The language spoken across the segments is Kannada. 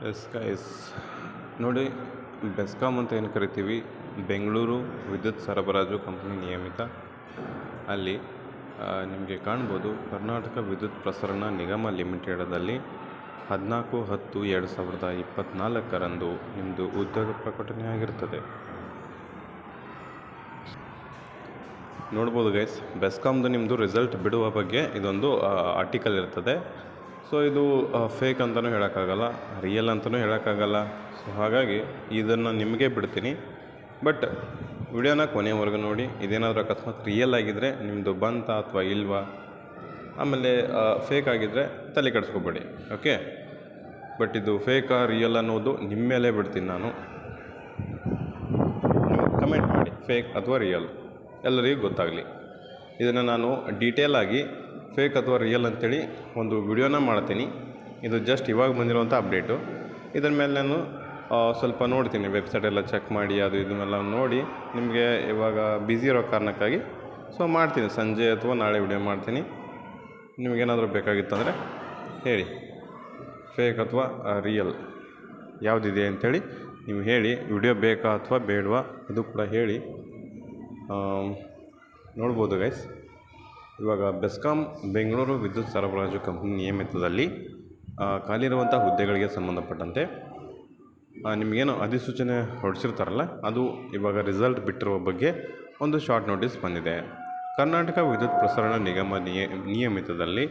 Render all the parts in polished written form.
ಎಸ್ ಗೈಸ್, ನೋಡಿ, ಬೆಸ್ಕಾಮ್ ಅಂತ ಏನು ಕರಿತೀವಿ, ಬೆಂಗಳೂರು ವಿದ್ಯುತ್ ಸರಬರಾಜು ಕಂಪನಿ ನಿಯಮಿತ. ಅಲ್ಲಿ ನಿಮಗೆ ಕಾಣ್ಬೋದು, ಕರ್ನಾಟಕ ವಿದ್ಯುತ್ ಪ್ರಸರಣ ನಿಗಮ ಲಿಮಿಟೆಡಲ್ಲಿ 14/10/2024 ನಿಮ್ಮದು ಉದ್ಯೋಗ ಪ್ರಕಟಣೆ ಆಗಿರ್ತದೆ. ನೋಡ್ಬೋದು ಗೈಸ್, ಬೆಸ್ಕಾಮ್ದು ನಿಮ್ಮದು ರಿಸಲ್ಟ್ ಬಿಡುವ ಬಗ್ಗೆ ಇದೊಂದು ಆರ್ಟಿಕಲ್ ಇರ್ತದೆ. ಸೊ ಇದು ಫೇಕ್ ಅಂತಲೂ ಹೇಳೋಕ್ಕಾಗಲ್ಲ, ರಿಯಲ್ ಅಂತಲೂ ಹೇಳೋಕ್ಕಾಗಲ್ಲ. ಸೊ ಹಾಗಾಗಿ ಇದನ್ನು ನಿಮಗೆ ಬಿಡ್ತೀನಿ. ಬಟ್ ವಿಡಿಯೋನ ಕೊನೆವರೆಗೂ ನೋಡಿ. ಇದೇನಾದರೂ ಅಕಸ್ಮಾತ್ ರಿಯಲ್ ಆಗಿದ್ದರೆ ನಿಮ್ಮದು ಬಂತಾ ಅಥವಾ ಇಲ್ವಾ, ಆಮೇಲೆ ಫೇಕ್ ಆಗಿದ್ದರೆ ತಲೆ ಕೆಡಿಸ್ಕೋಬೇಡಿ, ಓಕೆ. ಬಟ್ ಇದು ಫೇಕಾ ರಿಯಲ್ ಅನ್ನೋದು ನಿಮ್ಮ ಮೇಲೆ ಬಿಡ್ತೀನಿ ನಾನು. ಕಮೆಂಟ್ ಮಾಡಿ ಫೇಕ್ ಅಥವಾ ರಿಯಲ್, ಎಲ್ಲರಿಗೂ ಗೊತ್ತಾಗಲಿ. ಇದನ್ನು ನಾನು ಡೀಟೇಲಾಗಿ ಫೇಕ್ ಅಥವಾ ರಿಯಲ್ ಅಂಥೇಳಿ ಒಂದು ವಿಡಿಯೋನ ಮಾಡ್ತೀನಿ. ಇದು ಜಸ್ಟ್ ಇವಾಗ ಬಂದಿರುವಂಥ ಅಪ್ಡೇಟು. ಇದರ ಮೇಲೆ ನಾನು ಸ್ವಲ್ಪ ನೋಡ್ತೀನಿ, ವೆಬ್ಸೈಟೆಲ್ಲ ಚೆಕ್ ಮಾಡಿ ಅದು ಇದನ್ನೆಲ್ಲ ನೋಡಿ ನಿಮಗೆ ಇವಾಗ ಬ್ಯುಸಿ ಇರೋ ಕಾರಣಕ್ಕಾಗಿ ಸೊ ಮಾಡ್ತೀನಿ. ಸಂಜೆ ಅಥವಾ ನಾಳೆ ವಿಡಿಯೋ ಮಾಡ್ತೀನಿ. ನಿಮಗೇನಾದರೂ ಬೇಕಾಗಿತ್ತಂದರೆ ಹೇಳಿ, ಫೇಕ್ ಅಥವಾ ರಿಯಲ್ ಯಾವುದಿದೆ ಅಂಥೇಳಿ ನೀವು ಹೇಳಿ. ವಿಡಿಯೋ ಬೇಕಾ ಅಥವಾ ಬೇಡವಾ ಅದು ಕೂಡ ಹೇಳಿ. ನೋಡ್ಬೋದು ಗೈಸ್, ಇವಾಗ ಬೆಸ್ಕಾಮ್ ಬೆಂಗಳೂರು ವಿದ್ಯುತ್ ಸರಬರಾಜು ಕಂಪನಿ ನಿಯಮಿತದಲ್ಲಿ ಖಾಲಿರುವಂಥ ಹುದ್ದೆಗಳಿಗೆ ಸಂಬಂಧಪಟ್ಟಂತೆ ನಿಮಗೇನು ಅಧಿಸೂಚನೆ ಹೊರಡಿಸಿರ್ತಾರಲ್ಲ, ಅದು ಇವಾಗ ರಿಸಲ್ಟ್ ಬಿಟ್ಟಿರುವ ಬಗ್ಗೆ ಒಂದು ಶಾರ್ಟ್ ನೋಟಿಸ್ ಬಂದಿದೆ. ಕರ್ನಾಟಕ ವಿದ್ಯುತ್ ಪ್ರಸರಣ ನಿಗಮ ನಿಯಮಿತದಲ್ಲಿ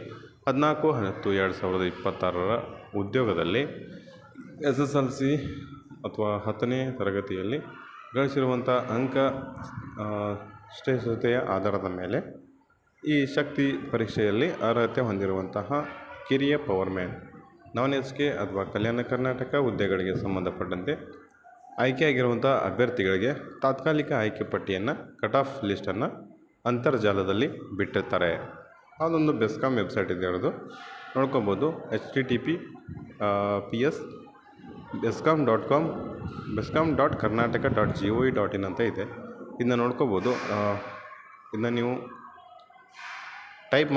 14/10/2026 ಉದ್ಯೋಗದಲ್ಲಿ SSLC ಅಥವಾ 10ನೇ ತರಗತಿಯಲ್ಲಿ ಗಳಿಸಿರುವಂಥ ಅಂಕ ಶ್ರೇಷ್ಠತೆಯ ಆಧಾರದ ಮೇಲೆ ಈ ಶಕ್ತಿ ಪರೀಕ್ಷೆಯಲ್ಲಿ ಅರ್ಹತೆ ಹೊಂದಿರುವಂತಹ ಕಿರಿಯ ಪವರ್ಮ್ಯಾನ್, ನಾನ್ SK ಅಥವಾ ಕಲ್ಯಾಣ ಕರ್ನಾಟಕ ಹುದ್ದೆಗಳಿಗೆ ಸಂಬಂಧಪಟ್ಟಂತೆ ಆಯ್ಕೆಯಾಗಿರುವಂಥ ಅಭ್ಯರ್ಥಿಗಳಿಗೆ ತಾತ್ಕಾಲಿಕ ಆಯ್ಕೆ ಪಟ್ಟಿಯನ್ನು, ಕಟ್ ಆಫ್ ಲಿಸ್ಟನ್ನು ಅಂತರ್ಜಾಲದಲ್ಲಿ ಬಿಟ್ಟಿರ್ತಾರೆ. ಅದೊಂದು ಬೆಸ್ಕಾಮ್ ವೆಬ್ಸೈಟ್ ಇದೆ, ಇರೋದು ನೋಡ್ಕೊಬೋದು. https bescom.com bescom.karnataka.gov.in ಅಂತ ಇದೆ. ಇದನ್ನ ನೋಡ್ಕೋಬೋದು. ಇದನ್ನ ನೀವು ಟೈಪ್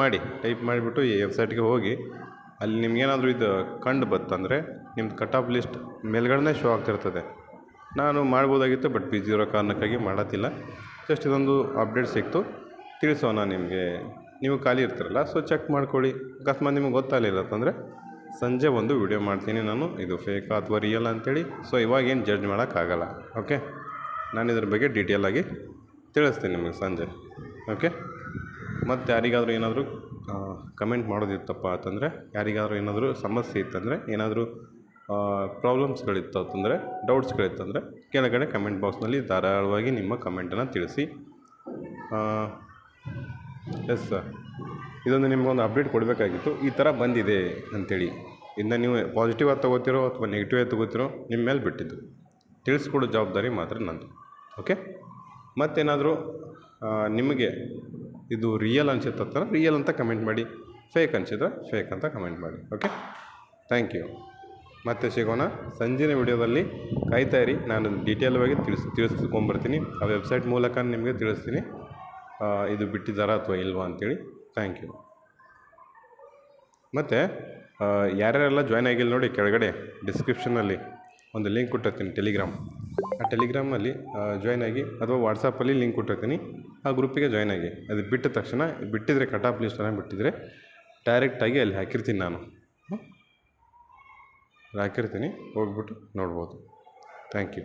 ಮಾಡಿಬಿಟ್ಟು ಈ ವೆಬ್ಸೈಟ್ಗೆ ಹೋಗಿ ಅಲ್ಲಿ ನಿಮ್ಗೇನಾದರೂ ಇದು ಕಂಡು ಬತ್ತಂದರೆ ನಿಮ್ದು ಕಟ್ ಆಫ್ ಲಿಸ್ಟ್ ಮೇಲ್ಗಡೆ ಶೋ ಆಗ್ತಿರ್ತದೆ. ನಾನು ಮಾಡ್ಬೋದಾಗಿತ್ತು, ಬಟ್ ಬ್ಯುಸಿ ಇರೋ ಕಾರಣಕ್ಕಾಗಿ ಮಾಡತ್ತಿಲ್ಲ. ಜಸ್ಟ್ ಇದೊಂದು ಅಪ್ಡೇಟ್ ಸಿಕ್ತು, ತಿಳಿಸೋಣ ನಿಮಗೆ. ನೀವು ಖಾಲಿ ಇರ್ತೀರಲ್ಲ, ಸೊ ಚೆಕ್ ಮಾಡ್ಕೊಳ್ಳಿ. ಅಕಸ್ಮಾತ್ ನಿಮಗೆ ಗೊತ್ತಾಗಲಿಲ್ಲ ಅಂತಂದರೆ ಸಂಜೆ ಒಂದು ವಿಡಿಯೋ ಮಾಡ್ತೀನಿ ನಾನು, ಇದು ಫೇಕಾ ಅಥವಾ ರಿಯಲ್ ಅಂಥೇಳಿ. ಸೊ ಇವಾಗೇನು ಜಡ್ಜ್ ಮಾಡೋಕ್ಕಾಗಲ್ಲ, ಓಕೆ. ನಾನು ಇದ್ರ ಬಗ್ಗೆ ಡೀಟೇಲಾಗಿ ತಿಳಿಸ್ತೀನಿ ನಿಮಗೆ ಸಂಜೆ, ಓಕೆ. ಮತ್ತು ಯಾರಿಗಾದರೂ ಏನಾದರೂ ಕಮೆಂಟ್ ಮಾಡೋದಿತ್ತಪ್ಪ ಅಂತಂದರೆ, ಯಾರಿಗಾದರೂ ಏನಾದರೂ ಸಮಸ್ಯೆ ಇತ್ತಂದರೆ, ಏನಾದರೂ ಪ್ರಾಬ್ಲಮ್ಸ್ಗಳಿತ್ತು ಅಂತಂದರೆ, ಡೌಟ್ಸ್ಗಳಿತ್ತಂದರೆ ಕೆಳಗಡೆ ಕಮೆಂಟ್ ಬಾಕ್ಸ್ನಲ್ಲಿ ಧಾರಾಳವಾಗಿ ನಿಮ್ಮ ಕಮೆಂಟನ್ನು ತಿಳಿಸಿ. ಎಸ್ ಸರ್, ಇದೊಂದು ನಿಮಗೊಂದು ಅಪ್ಡೇಟ್ ಕೊಡಬೇಕಾಗಿತ್ತು, ಈ ಥರ ಬಂದಿದೆ ಅಂಥೇಳಿ. ಇದನ್ನ ನೀವು ಪಾಸಿಟಿವ್ ಆಗಿ ತೊಗೋತಿರೋ ಅಥವಾ ನೆಗೆಟಿವ್ ಆಗಿ ತೊಗೋತಿರೋ ನಿಮ್ಮ ಮೇಲೆ ಬಿಟ್ಟಿದ್ದು. ತಿಳಿಸ್ಕೊಡೋ ಜವಾಬ್ದಾರಿ ಮಾತ್ರ ನಂದು, ಓಕೆ. ಮತ್ತೇನಾದರೂ ನಿಮಗೆ ಇದು ರಿಯಲ್ ಅನಿಸುತ್ತೆ ರಿಯಲ್ ಅಂತ ಕಮೆಂಟ್ ಮಾಡಿ, ಫೇಕ್ ಅನಿಸಿದ್ರೆ ಫೇಕ್ ಅಂತ ಕಮೆಂಟ್ ಮಾಡಿ, ಓಕೆ. Thank you. ಮತ್ತೆ ಸಿಗೋಣ ಸಂಜಿನ ವಿಡಿಯೋದಲ್ಲಿ. ಕಾಯ್ತಾ ಇರಿ, ನಾನು ಡೀಟೇಲ್ವಾಗಿ ತಿಳಿಸ್ಕೊಂಬರ್ತೀನಿ. ಆ ವೆಬ್ಸೈಟ್ ಮೂಲಕ ನಿಮಗೆ ತಿಳಿಸ್ತೀನಿ ಇದು ಬಿಟ್ಟಿದ್ದಾರಾ ಅಥವಾ ಇಲ್ವಾ ಅಂಥೇಳಿ. Thank you. ಮತ್ತು ಯಾರ್ಯಾರೆಲ್ಲ ಜಾಯ್ನ್ ಆಗಿಲ್ಲ ನೋಡಿ, ಕೆಳಗಡೆ ಡಿಸ್ಕ್ರಿಪ್ಷನಲ್ಲಿ ಒಂದು ಲಿಂಕ್ ಕೊಟ್ಟಿರ್ತೀನಿ, ಟೆಲಿಗ್ರಾಮ್. ಆ ಟೆಲಿಗ್ರಾಮಲ್ಲಿ ಜಾಯ್ನ್ ಆಗಿ, ಅಥವಾ ವಾಟ್ಸಪ್ಪಲ್ಲಿ ಲಿಂಕ್ ಕೊಟ್ಟಿರ್ತೀನಿ, ಆ ಗ್ರೂಪಿಗೆ ಜಾಯ್ನ್ ಆಗಿ. ಅದು ಬಿಟ್ಟ ತಕ್ಷಣ, ಬಿಟ್ಟಿದ್ರೆ ಕಟ್ ಆಫ್ ಲಿಸ್ಟನ್ನು ಬಿಟ್ಟಿದ್ರೆ ಡೈರೆಕ್ಟಾಗಿ ಅಲ್ಲಿ ಹಾಕಿರ್ತೀನಿ ನಾನು, ಹಾಕಿರ್ತೀನಿ, ಹೋಗ್ಬಿಟ್ಟು ನೋಡ್ಬೋದು. Thank you.